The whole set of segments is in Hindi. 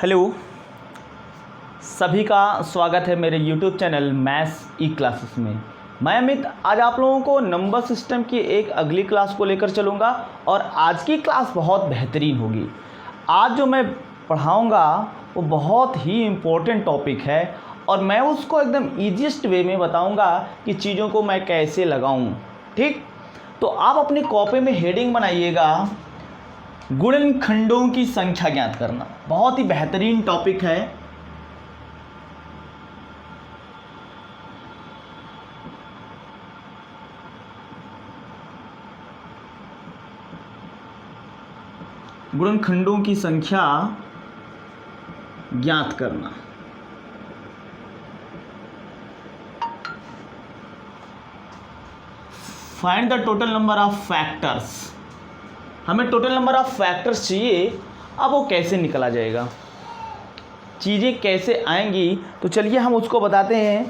हेलो, सभी का स्वागत है मेरे YouTube चैनल मैथ्स ई क्लासेस में। मैं अमित आज आप लोगों को नंबर सिस्टम की एक अगली क्लास को लेकर चलूँगा और आज की क्लास बहुत बेहतरीन होगी। आज जो मैं पढ़ाऊँगा वो बहुत ही इम्पोर्टेंट टॉपिक है और मैं उसको एकदम ईजीएस्ट वे में बताऊँगा कि चीज़ों को मैं कैसे लगाऊँ। ठीक, तो आप अपनी कॉपी में हेडिंग बनाइएगा, गुणनखंडों की संख्या ज्ञात करना। बहुत ही बेहतरीन टॉपिक है। गुणनखंडों की संख्या ज्ञात करना। Find the total number of factors. हमें टोटल नंबर ऑफ फैक्टर्स चाहिए। अब वो कैसे निकला जाएगा, चीज़ें कैसे आएंगी, तो चलिए हम उसको बताते हैं।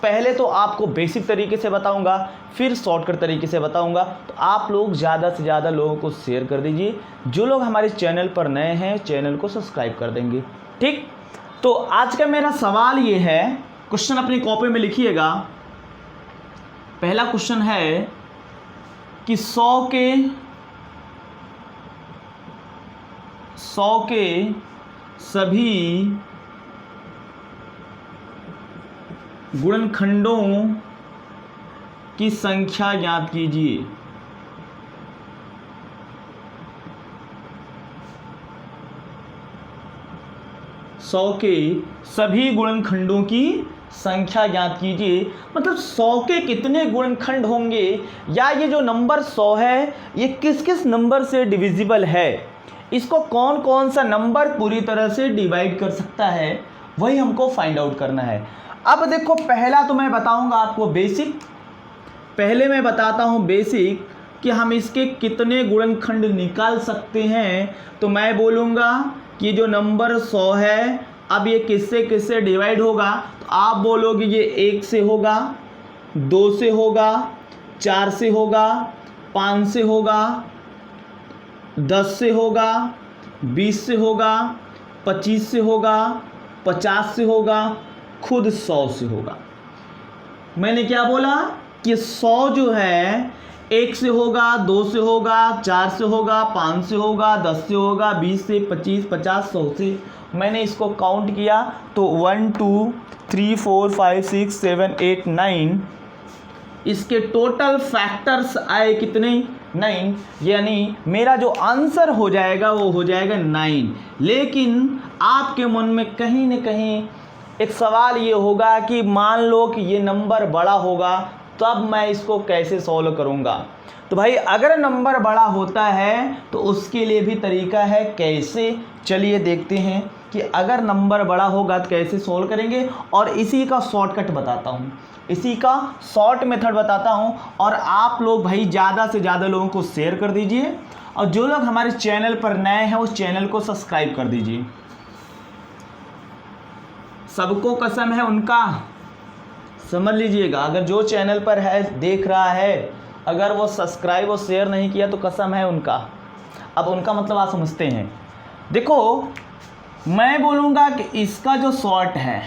पहले तो आपको बेसिक तरीके से बताऊंगा, फिर शॉर्टकट तरीके से बताऊंगा। तो आप लोग ज़्यादा से ज़्यादा लोगों को शेयर कर दीजिए। जो लोग हमारे चैनल पर नए हैं चैनल को सब्सक्राइब कर देंगे। ठीक, तो आज का मेरा सवाल ये है, क्वेश्चन अपनी कॉपी में लिखिएगा। पहला क्वेश्चन है कि 100 के सभी गुणनखंडों की संख्या ज्ञात कीजिए। सौ के सभी गुणनखंडों की संख्या ज्ञात कीजिए। मतलब 100 के कितने गुणनखंड होंगे, या ये जो नंबर 100 है ये किस किस नंबर से डिविजिबल है, इसको कौन कौन सा नंबर पूरी तरह से डिवाइड कर सकता है, वही हमको फाइंड आउट करना है। अब देखो, पहला तो मैं बताऊंगा आपको बेसिक। पहले मैं बताता हूं बेसिक कि हम इसके कितने गुणनखंड निकाल सकते हैं। तो मैं बोलूँगा कि जो नंबर 100 है, अब ये किससे किससे डिवाइड होगा। तो आप बोलोगे ये 1 से होगा, 2 से होगा, 4 से होगा, 5 से होगा, 10 से होगा, 20 से होगा, 25 से होगा, 50 से होगा, खुद 100 से होगा। मैंने क्या बोला कि 100 जो है 1 से होगा, 2 से होगा, 4 से होगा, 5 से होगा, 10 से होगा, 20 से, 25, 50, 100 से। मैंने इसको काउंट किया तो 1 2 3 4 5 6 7 8 9 इसके टोटल फैक्टर्स आए कितने, 9। यानी मेरा जो आंसर हो जाएगा वो हो जाएगा 9। लेकिन आपके मन में कहीं ना कहीं एक सवाल ये होगा कि मान लो कि ये नंबर बड़ा होगा, तो अब मैं इसको कैसे सॉल्व करूँगा। तो भाई अगर नंबर बड़ा होता है तो उसके लिए भी तरीका है कैसे। चलिए देखते हैं कि अगर नंबर बड़ा होगा तो कैसे सॉल्व करेंगे, और इसी का शॉर्टकट बताता हूँ, इसी का शॉर्ट मेथड बताता हूँ। और आप लोग भाई ज़्यादा से ज़्यादा लोगों को शेयर कर दीजिए, और जो लोग हमारे चैनल पर नए हैं उस चैनल को सब्सक्राइब कर दीजिए। सबको कसम है उनका, समझ लीजिएगा। अगर जो चैनल पर है देख रहा है, अगर वो सब्सक्राइब और शेयर नहीं किया तो कसम है उनका। अब उनका मतलब आप समझते हैं। देखो, मैं बोलूँगा कि इसका जो शॉर्ट है,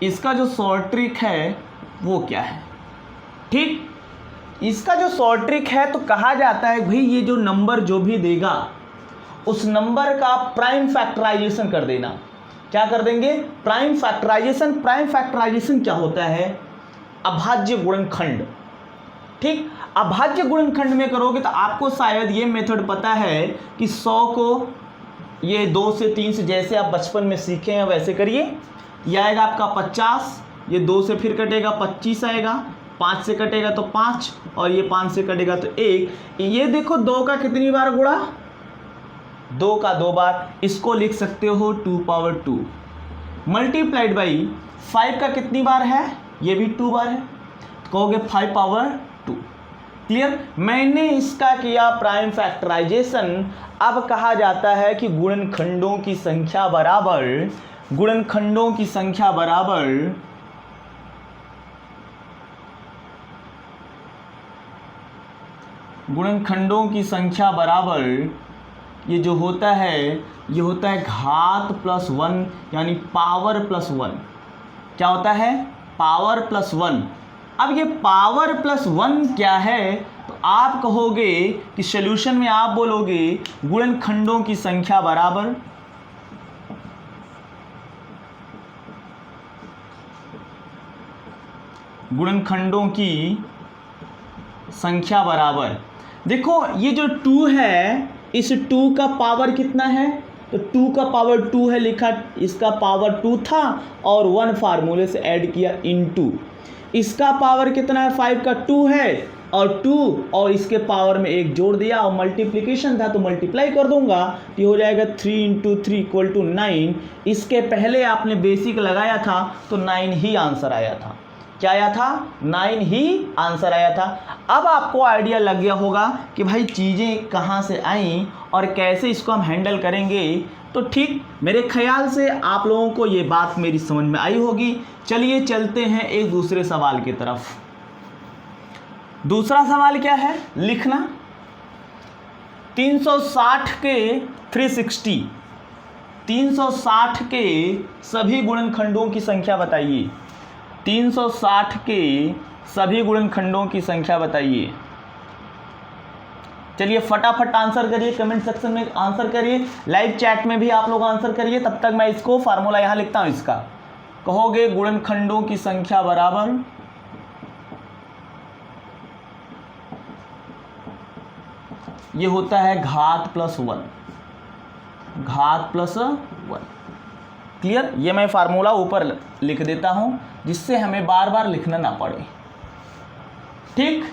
इसका जो शॉर्ट ट्रिक है वो क्या है। ठीक, इसका जो शॉर्ट ट्रिक है तो कहा जाता है भाई ये जो नंबर जो भी देगा उस नंबर का प्राइम फैक्टराइजेशन कर देना। क्या कर देंगे, प्राइम फैक्टराइजेशन। प्राइम फैक्टराइजेशन क्या होता है, अभाज्य गुणनखंड। ठीक, अभाज्य गुणनखंड में करोगे तो आपको शायद ये मेथड पता है कि 100 को ये 2 से 3 से, जैसे आप बचपन में सीखे हैं वैसे करिए। ये आएगा आपका 50, ये 2 से फिर कटेगा 25 आएगा, 5 से कटेगा तो 5, और ये 5 से कटेगा तो 1। ये देखो 2 का कितनी बार गुणा, 2 का 2 बार। इसको लिख सकते हो 2 पावर 2 मल्टीप्लाइड बाई 5 का कितनी बार है, ये भी 2 बार है, तो कहोगे 5 पावर 2। क्लियर। मैंने इसका किया प्राइम फैक्टराइजेशन। अब कहा जाता है कि गुणनखंडों की संख्या बराबर, गुणनखंडों की संख्या बराबर गुणनखंडों की संख्या बराबर ये जो होता है ये होता है घात प्लस 1 यानी पावर प्लस 1। क्या होता है? Power plus 1। अब ये पावर प्लस 1 क्या है? तो आप कहोगे कि सॉल्यूशन में आप बोलोगे गुणनखंडों की संख्या बराबर गुणनखंडों की संख्या बराबर, देखो ये जो 2 है इस 2 का पावर कितना है? तो 2 का पावर 2 है लिखा, इसका पावर 2 था और 1 फार्मूले से ऐड किया इनटू। इसका पावर कितना है? 5 का 2 है और 2 और इसके पावर में 1 जोड़ दिया और मल्टीप्लिकेशन था तो मल्टीप्लाई कर दूंगा, ये हो जाएगा 3 × 3 = 9। इसके पहले आपने बेसिक लगाया था तो 9 ही आंसर आया था। क्या आया था? 9 ही आंसर आया था। अब आपको आइडिया लग गया होगा कि भाई चीज़ें कहाँ से आईं और कैसे इसको हम हैंडल करेंगे। तो ठीक मेरे ख्याल से आप लोगों को ये बात मेरी समझ में आई होगी। चलिए चलते हैं एक दूसरे सवाल की तरफ। दूसरा सवाल क्या है? लिखना 360 के 360, 360 के सभी गुणनखंडों की संख्या बताइए। 360 के सभी गुणनखंडों की संख्या बताइए। चलिए फटाफट आंसर करिए, कमेंट सेक्शन में आंसर करिए, लाइव चैट में भी आप लोग आंसर करिए। तब तक मैं इसको फार्मूला यहां लिखता हूं इसका। कहोगे गुणनखंडों की संख्या बराबर ये होता है घात प्लस 1, घात प्लस 1। क्लियर? ये मैं फार्मूला ऊपर लिख देता हूं जिससे हमें बार बार लिखना ना पड़े। ठीक,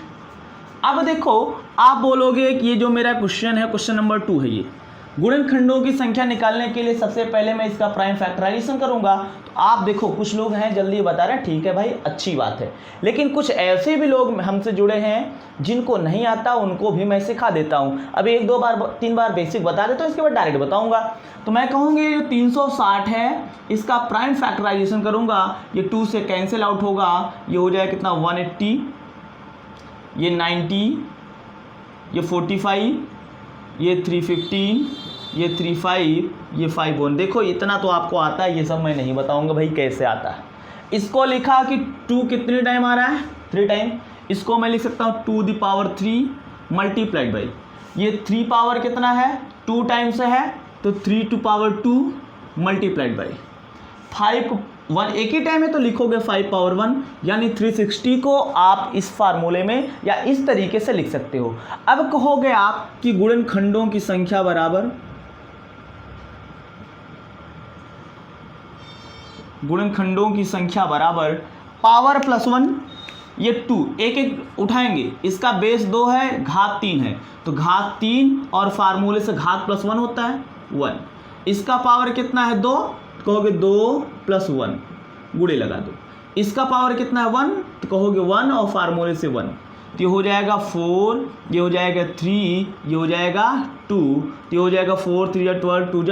अब देखो आप बोलोगे कि ये जो मेरा क्वेश्चन है, क्वेश्चन नंबर 2 है, ये गुणनखंडों की संख्या निकालने के लिए सबसे पहले मैं इसका प्राइम फैक्टराइजेशन करूंगा। तो आप देखो कुछ लोग हैं जल्दी बता रहे हैं, ठीक है भाई अच्छी बात है, लेकिन कुछ ऐसे भी लोग हमसे जुड़े हैं जिनको नहीं आता, उनको भी मैं सिखा देता हूं। अब 1 2 बार 3 बार बेसिक बता देता हूं, इसके बाद डायरेक्ट बताऊंगा। तो मैं कहूँगी ये 360 है, इसका प्राइम फैक्टराइजेशन करूंगा, ये 2 से कैंसिल आउट होगा, ये हो जाएगा कितना 180, ये 90, ये 45, ये 315, ये 35, ये 51। देखो इतना तो आपको आता है, ये सब मैं नहीं बताऊंगा भाई कैसे आता है। इसको लिखा कि 2 कितने टाइम आ रहा है? 3 टाइम। इसको मैं लिख सकता हूँ 2 दी पावर 3 मल्टीप्लाइड बाई ये 3 पावर कितना है? 2 टाइम्स है तो 3 टू पावर 2 मल्टीप्लाइड बाई 5 1 एक ही टाइम है तो लिखोगे 5 पावर 1, यानी 360 को आप इस फार्मूले में या इस तरीके से लिख सकते हो। अब कहोगे आप कि गुणनखंडों की संख्या बराबर गुणनखंडों की संख्या बराबर पावर प्लस 1, ये 2 एक एक उठाएंगे, इसका बेस 2 है, घात 3 है तो घात 3 और फार्मूले से घात प्लस 1 होता है 1। इसका पावर कितना है? 2, कहोगे 2 + 1 गुणे लगा दो। इसका पावर कितना है? 1, तो कहोगे 1 और फार्मूले से 1, तो ये हो जाएगा 4, ये हो जाएगा 3, ये हो जाएगा 2, ये हो जाएगा 4 3 12 2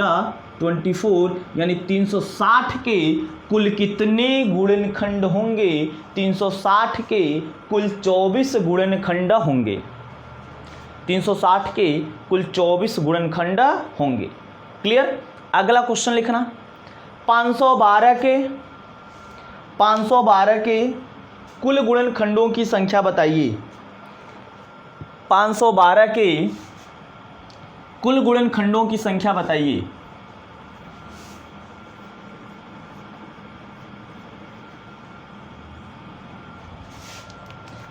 24, यानी 360 के कुल कितने गुणनखंड होंगे? 360 के कुल 24 गुणनखंड होंगे। 360 के कुल 24 गुणनखंड होंगे। क्लियर? अगला क्वेश्चन लिखना 512 के कुल गुणनखंडों की संख्या बताइए। 512 के कुल गुणनखंडों की संख्या बताइए।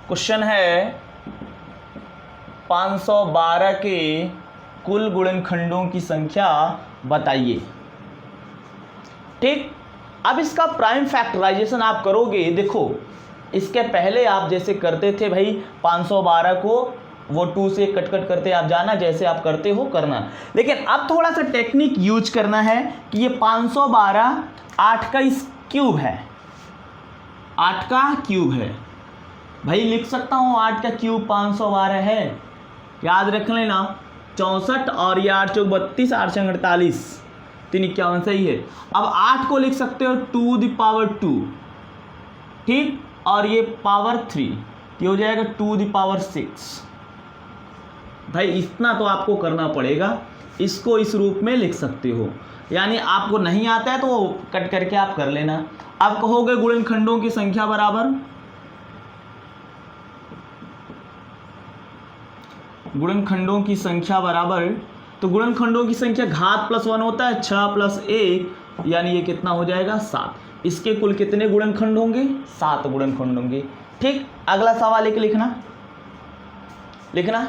क्वेश्चन है 512 के कुल गुणनखंडों की संख्या बताइए। ठीक, अब इसका प्राइम फैक्टराइजेशन आप करोगे। देखो इसके पहले आप जैसे करते थे भाई 512 को वो 2 से कट करते आप जाना, जैसे आप करते हो करना, लेकिन अब थोड़ा सा टेक्निक यूज करना है कि ये 512 8 का क्यूब है, 8 का क्यूब है भाई, लिख सकता हूँ 8 का क्यूब 512 है, याद रख लेना 64 और ये 8 चौक 32 8 से 48 351 सही है। अब 8 को लिख सकते हो 2 दी पावर 2, ठीक, और ये पावर 3, ये हो जाएगा 2 दी पावर 6, भाई इतना तो आपको करना पड़ेगा, इसको इस रूप में लिख सकते हो। यानी आपको नहीं आता है तो कट करके आप कर लेना। आप कहोगे गुणनखंडों की संख्या बराबर, गुणनखंडों की संख्या बराबर, तो गुणनखंडों की संख्या घात +1 होता है, 6 + 1 यानी ये कितना हो जाएगा 7। इसके कुल कितने गुणनखंड होंगे? 7 गुणनखंड होंगे। ठीक, अगला सवाल एक लिखना 21